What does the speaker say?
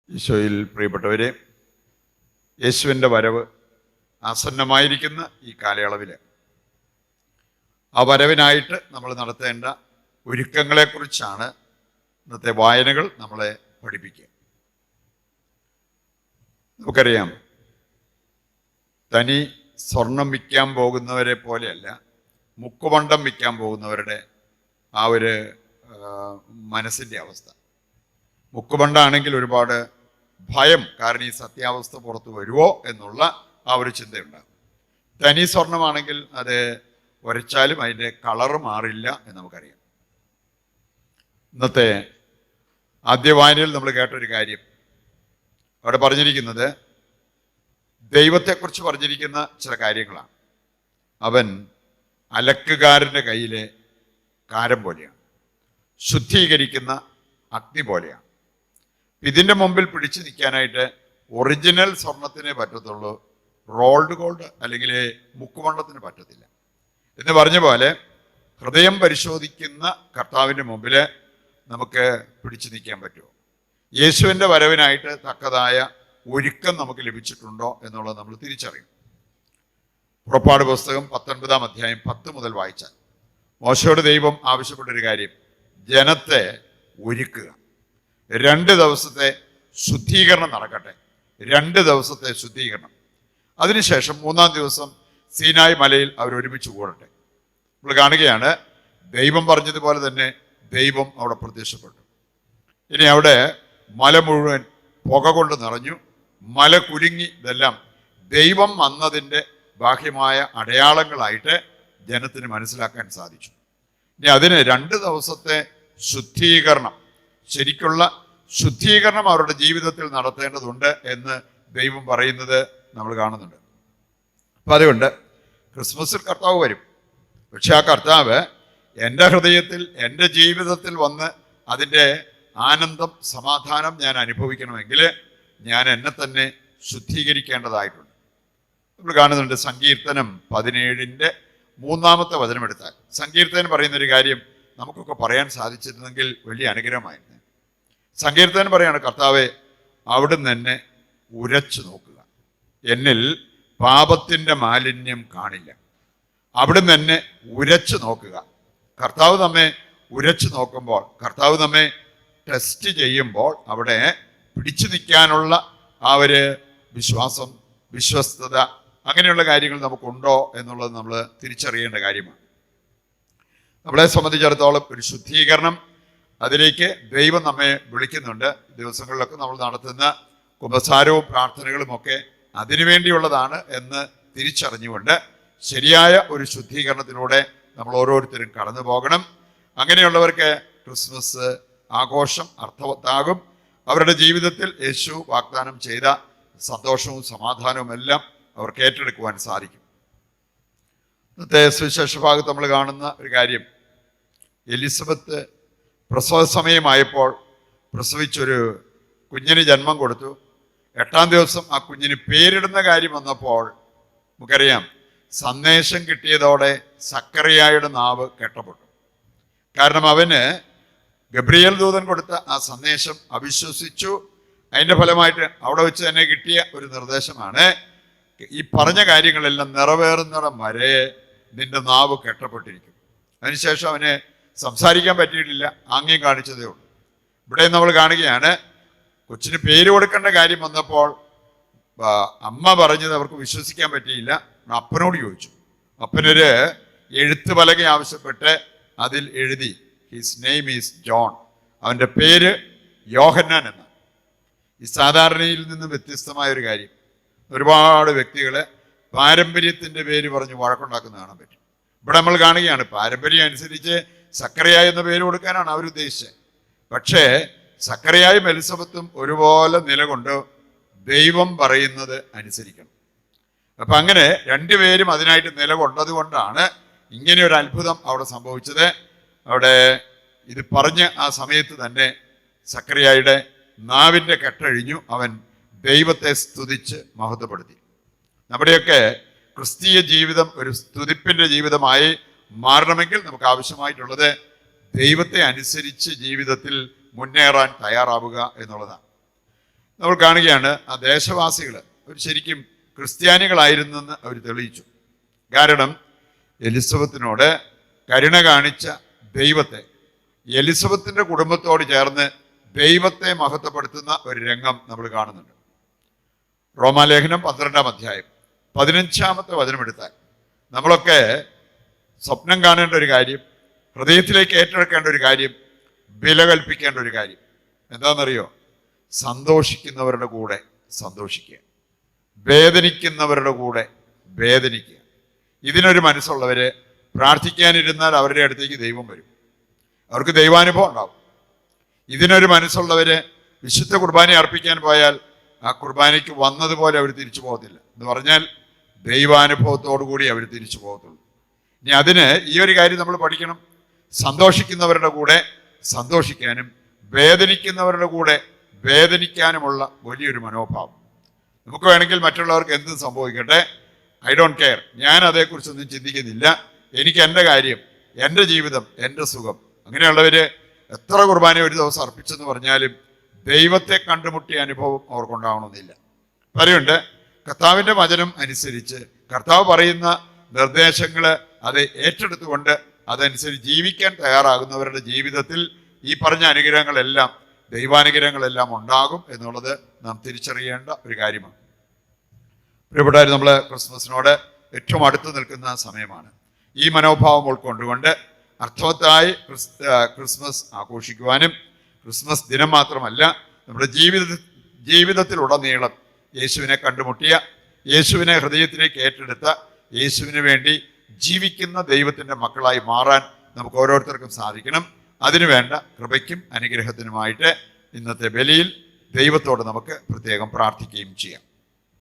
ഈശോയിൽ പ്രിയപ്പെട്ടവരെ, യേശുവിൻ്റെ വരവ് ആസന്നമായിരിക്കുന്ന ഈ കാലയളവിൽ ആ വരവിനായിട്ട് നമ്മൾ നടത്തേണ്ട ഒരുക്കങ്ങളെക്കുറിച്ചാണ് ഇന്നത്തെ വായനകൾ നമ്മളെ പഠിപ്പിക്കുക. നമുക്കറിയാം, തനി സ്വർണം വിൽക്കാൻ പോകുന്നവരെ പോലെയല്ല മുക്കുപണ്ടം വിൽക്കാൻ പോകുന്നവരുടെ ആ ഒരു മനസ്സിൻ്റെ അവസ്ഥ. മുക്കുപണ്ടാണെങ്കിൽ ഒരുപാട് ഭയം, കാരണം ഈ സത്യാവസ്ഥ പുറത്തു വരുമോ എന്നുള്ള ആ ഒരു ചിന്തയുണ്ടാകും. തനി സ്വർണമാണെങ്കിൽ അത് ഉരച്ചാലും അതിൻ്റെ കളറ് മാറില്ല എന്ന് നമുക്കറിയാം. ഇന്നത്തെ ആദ്യ വായനയിൽ നമ്മൾ കേട്ടൊരു കാര്യം, അവിടെ പറഞ്ഞിരിക്കുന്നത് ദൈവത്തെക്കുറിച്ച് പറഞ്ഞിരിക്കുന്ന ചില കാര്യങ്ങളാണ്. അവൻ അലക്കുകാരൻ്റെ കയ്യിലെ കാരം പോലെയാണ്, ശുദ്ധീകരിക്കുന്ന അഗ്നി പോലെയാണ്. ഇതിൻ്റെ മുമ്പിൽ പിടിച്ചു നിൽക്കാനായിട്ട് ഒറിജിനൽ സ്വർണത്തിനെ പറ്റത്തുള്ളൂ, റോൾഡ് ഗോൾഡ് അല്ലെങ്കിൽ മുക്കുവണ്ണത്തിന് പറ്റത്തില്ല എന്ന് പറഞ്ഞ പോലെ ഹൃദയം പരിശോധിക്കുന്ന കർത്താവിൻ്റെ മുമ്പിൽ നമുക്ക് പിടിച്ചു നിൽക്കാൻ പറ്റുമോ? യേശുവിൻ്റെ വരവിനായിട്ട് തക്കതായ ഒരുക്കം നമുക്ക് ലഭിച്ചിട്ടുണ്ടോ എന്നുള്ളത് നമ്മൾ തിരിച്ചറിയും. പുറപ്പാട് പുസ്തകം 19-ാം അധ്യായം 10 മുതൽ വായിച്ചാൽ മോശയോട് ദൈവം ആവശ്യപ്പെട്ടൊരു കാര്യം, ജനത്തെ ഒരുക്കുക. 2 ദിവസത്തെ ശുദ്ധീകരണം നടക്കട്ടെ, 2 ദിവസത്തെ ശുദ്ധീകരണം. അതിനുശേഷം 3-ാം ദിവസം സീനായ് മലയിൽ അവരൊരുമിച്ച് കൂടട്ടെ. നമ്മൾ കാണുകയാണ്, ദൈവം പറഞ്ഞതുപോലെ തന്നെ ദൈവം അവിടെ പ്രത്യക്ഷപ്പെട്ടു. ഇനി അവിടെ മല മുഴുവൻ പുക കൊണ്ട് നിറഞ്ഞു, മല കുലുങ്ങി. ഇതെല്ലാം ദൈവം വന്നതിൻ്റെ ബാഹ്യമായ അടയാളങ്ങളായിട്ട് ജനത്തിന് മനസ്സിലാക്കാൻ സാധിച്ചു. ഇനി അതിന് 2 ദിവസത്തെ ശുദ്ധീകരണം, ശരിക്കുള്ള ശുദ്ധീകരണം അവരുടെ ജീവിതത്തിൽ നടത്തേണ്ടതുണ്ട് എന്ന് ദൈവം പറയുന്നത് നമ്മൾ കാണുന്നുണ്ട്. അപ്പം അതുകൊണ്ട് ക്രിസ്മസിൽ കർത്താവ് വരും. പക്ഷെ ആ കർത്താവ് എൻ്റെ ഹൃദയത്തിൽ, എൻ്റെ ജീവിതത്തിൽ വന്ന് അതിൻ്റെ ആനന്ദം, സമാധാനം ഞാൻ അനുഭവിക്കണമെങ്കിൽ ഞാൻ എന്നെ തന്നെ ശുദ്ധീകരിക്കേണ്ടതായിട്ടുണ്ട്. നമ്മൾ കാണുന്നുണ്ട്, സങ്കീർത്തനം 17-ന്റെ 3-ാമത്തെ വചനം എടുത്താൽ സങ്കീർത്തനം പറയുന്നൊരു കാര്യം നമുക്കൊക്കെ പറയാൻ സാധിച്ചിരുന്നെങ്കിൽ വലിയ അനുഗ്രഹമായിരുന്നു. സങ്കീർത്തനം പറയാണ്, കർത്താവെ അവിടുന്ന് എന്നെ ഉരച്ചു നോക്കുക, എന്നിൽ പാപത്തിൻ്റെ മാലിന്യം കാണില്ല. അവിടുന്ന് എന്നെ ഉരച്ചു നോക്കുക. കർത്താവ് നമ്മെ ഉരച്ചു നോക്കുമ്പോൾ, കർത്താവ് നമ്മെ ടെസ്റ്റ് ചെയ്യുമ്പോൾ അവിടെ പിടിച്ചു നിൽക്കാനുള്ള ആ ഒരു വിശ്വാസം, വിശ്വസ്തത, അങ്ങനെയുള്ള കാര്യങ്ങൾ നമുക്കുണ്ടോ എന്നുള്ളത് നമ്മൾ തിരിച്ചറിയേണ്ട കാര്യമാണ്. നമ്മളെ സംബന്ധിച്ചിടത്തോളം ഒരു ശുദ്ധീകരണം, അതിലേക്ക് ദൈവം നമ്മെ വിളിക്കുന്നുണ്ട്. ദിവസങ്ങളിലൊക്കെ നമ്മൾ നടത്തുന്ന കുമ്പസാരവും പ്രാർത്ഥനകളും ഒക്കെ അതിനുവേണ്ടിയുള്ളതാണ് എന്ന് തിരിച്ചറിഞ്ഞുകൊണ്ട് ശരിയായ ഒരു ശുദ്ധീകരണത്തിലൂടെ നമ്മൾ ഓരോരുത്തരും കടന്നു പോകണം. അങ്ങനെയുള്ളവർക്ക് ക്രിസ്മസ് ആഘോഷം അർത്ഥവത്താകും. അവരുടെ ജീവിതത്തിൽ യേശു വാഗ്ദാനം ചെയ്ത സന്തോഷവും സമാധാനവും എല്ലാം അവർക്ക് ഏറ്റെടുക്കുവാൻ സാധിക്കും. ഇന്നത്തെ സുവിശേഷ ഭാഗത്ത് നമ്മൾ കാണുന്ന ഒരു കാര്യം, എലിസബത്ത് പ്രസവ സമയമായപ്പോൾ പ്രസവിച്ചൊരു കുഞ്ഞിന് ജന്മം കൊടുത്തു. 8-ാം ദിവസം ആ കുഞ്ഞിന് പേരിടുന്ന കാര്യം വന്നപ്പോൾ നമുക്കറിയാം, സന്ദേശം കിട്ടിയതോടെ സക്കറിയായുടെ നാവ് കെട്ടപ്പെട്ടു. കാരണം അവന് ഗബ്രിയേൽ ദൂതൻ കൊടുത്ത ആ സന്ദേശം അവിശ്വസിച്ചു. അതിൻ്റെ ഫലമായിട്ട് അവിടെ വെച്ച് തന്നെ കിട്ടിയ ഒരു നിർദ്ദേശമാണ്, ഈ പറഞ്ഞ കാര്യങ്ങളെല്ലാം നിറവേറുന്നിടം വരെ നിന്റെ നാവ് കെട്ടപ്പെട്ടിരിക്കും. അതിനുശേഷം അവന് സംസാരിക്കാൻ പറ്റിയിട്ടില്ല, ആംഗ്യം കാണിച്ചതേ ഉള്ളൂ. ഇവിടെ നമ്മൾ കാണുകയാണ്, കൊച്ചിന് പേര് കൊടുക്കേണ്ട കാര്യം വന്നപ്പോൾ അമ്മ പറഞ്ഞത് അവർക്ക് വിശ്വസിക്കാൻ പറ്റിയില്ല. അപ്പനോട് ചോദിച്ചു. അപ്പനൊരു എഴുത്ത് പലക ആവശ്യപ്പെട്ട് അതിൽ എഴുതി, ഹിസ് നെയിം ഈസ് ജോൺ, അവൻ്റെ പേര് യോഹന്നാൻ എന്നാണ്. ഈ സാധാരണയിൽ നിന്ന് വ്യത്യസ്തമായ ഒരു കാര്യം, ഒരുപാട് വ്യക്തികളെ പാരമ്പര്യത്തിൻ്റെ പേര് പറഞ്ഞ് വഴക്കുണ്ടാക്കുന്ന കാണാൻ പറ്റും. ഇവിടെ നമ്മൾ കാണുകയാണ്, പാരമ്പര്യം അനുസരിച്ച് സക്കറിയ എന്ന പേര് കൊടുക്കാനാണ് അവരുദ്ദേശിച്ചത്. പക്ഷേ സക്കറിയായും എലിസബത്തും ഒരുപോലെ നിലകൊണ്ട് ദൈവം പറയുന്നത് അനുസരിക്കണം. അപ്പം അങ്ങനെ 2 പേരും അതിനായിട്ട് നിലകൊണ്ടത് കൊണ്ടാണ് ഇങ്ങനെ ഒരു അത്ഭുതം അവിടെ സംഭവിച്ചത്. അവിടെ ഇത് പറഞ്ഞ ആ സമയത്ത് തന്നെ സക്കറിയായുടെ നാവിൻ്റെ കെട്ടഴിഞ്ഞു, അവൻ ദൈവത്തെ സ്തുതിച്ച് മഹത്വപ്പെടുത്തി. നമ്മുടെയൊക്കെ ക്രിസ്തീയ ജീവിതം ഒരു സ്തുതിപ്പിൻ്റെ ജീവിതമായി മാറണമെങ്കിൽ നമുക്ക് ആവശ്യമായിട്ടുള്ളത് ദൈവത്തെ അനുസരിച്ച് ജീവിതത്തിൽ മുന്നേറാൻ തയ്യാറാവുക എന്നുള്ളതാണ്. നമ്മൾ കാണുകയാണ് ആ ദേശവാസികൾ അവർ ശരിക്കും ക്രിസ്ത്യാനികളായിരുന്നെന്ന് അവർ തെളിയിച്ചു. കാരണം എലിസബത്തിനോട് കരുണ കാണിച്ച ദൈവത്തെ, എലിസബത്തിൻ്റെ കുടുംബത്തോട് ചേർന്ന് ദൈവത്തെ മഹത്വപ്പെടുത്തുന്ന ഒരു രംഗം നമ്മൾ കാണുന്നുണ്ട്. റോമാലേഖനം 12-ാം അധ്യായം 15-ാമത്തെ വചനം എടുത്താൽ നമ്മളൊക്കെ സ്വപ്നം കാണേണ്ട ഒരു കാര്യം, ഹൃദയത്തിലേക്ക് ഏറ്റെടുക്കേണ്ട ഒരു കാര്യം, വില കൽപ്പിക്കേണ്ട ഒരു കാര്യം എന്താണെന്നറിയോ? സന്തോഷിക്കുന്നവരുടെ കൂടെ സന്തോഷിക്കുക, വേദനിക്കുന്നവരുടെ കൂടെ വേദനിക്കുക. ഇതിനൊരു മനസ്സുള്ളവര് പ്രാർത്ഥിക്കാനിരുന്നാൽ അവരുടെ അടുത്തേക്ക് ദൈവം വരും, അവർക്ക് ദൈവാനുഭവം ഉണ്ടാവും. ഇതിനൊരു മനസ്സുള്ളവര് വിശുദ്ധ കുർബാന അർപ്പിക്കാൻ പോയാൽ ആ കുർബാനയ്ക്ക് വന്നതുപോലെ അവർ തിരിച്ചു പോകത്തില്ല. എന്ന് പറഞ്ഞാൽ ദൈവാനുഭവത്തോടു കൂടി അവർ തിരിച്ചു പോകത്തുള്ളൂ. ഇനി അതിന് ഈ ഒരു കാര്യം നമ്മൾ പഠിക്കണം. സന്തോഷിക്കുന്നവരുടെ കൂടെ സന്തോഷിക്കാനും വേദനിക്കുന്നവരുടെ കൂടെ വേദനിക്കാനുമുള്ള വലിയൊരു മനോഭാവം. നമുക്ക് വേണമെങ്കിൽ മറ്റുള്ളവർക്ക് എന്തും സംഭവിക്കട്ടെ, ഐ ഡോണ്ട് കെയർ, ഞാൻ അതേക്കുറിച്ചൊന്നും ചിന്തിക്കുന്നില്ല, എനിക്ക് എൻ്റെ കാര്യം, എൻ്റെ ജീവിതം, എൻ്റെ സുഖം. അങ്ങനെയുള്ളവര് എത്ര കുർബാന ഒരു ദിവസം അർപ്പിച്ചെന്ന് പറഞ്ഞാലും ദൈവത്തെ കണ്ടുമുട്ടിയ അനുഭവം അവർക്കുണ്ടാവണമെന്നില്ല. പറയുണ്ട്, കർത്താവിൻ്റെ വചനം അനുസരിച്ച് കർത്താവ് പറയുന്ന നിർദ്ദേശങ്ങൾ അത് ഏറ്റെടുത്തുകൊണ്ട് അതനുസരിച്ച് ജീവിക്കാൻ തയ്യാറാകുന്നവരുടെ ജീവിതത്തിൽ ഈ പറഞ്ഞ അനുഗ്രഹങ്ങളെല്ലാം, ദൈവാനുഗ്രഹങ്ങളെല്ലാം ഉണ്ടാകും എന്നുള്ളത് നാം തിരിച്ചറിയേണ്ട ഒരു കാര്യമാണ്. പ്രിയപ്പെട്ടവർ, നമ്മൾ ക്രിസ്മസിനോട് ഏറ്റവും അടുത്ത് നിൽക്കുന്ന സമയമാണ്. ഈ മനോഭാവം ഉൾക്കൊണ്ടുകൊണ്ട് അർത്ഥവത്തായി ക്രിസ്മസ് ആഘോഷിക്കുവാനും, ക്രിസ്മസ് ദിനം മാത്രമല്ല നമ്മുടെ ജീവിതത്തിലുടനീളം യേശുവിനെ കണ്ടുമുട്ടിയ, യേശുവിനെ ഹൃദയത്തിലേക്ക് ഏറ്റെടുത്ത, യേശുവിന് വേണ്ടി ജീവിക്കുന്ന ദൈവത്തിൻ്റെ മക്കളായി മാറാൻ നമുക്ക് ഓരോരുത്തർക്കും സാധിക്കണം. അതിനുവേണ്ട കൃപയ്ക്കും അനുഗ്രഹത്തിനുമായിട്ട് ഇന്നത്തെ ബലിയിൽ ദൈവത്തോട് നമുക്ക് പ്രത്യേകം പ്രാർത്ഥിക്കുകയും ചെയ്യാം.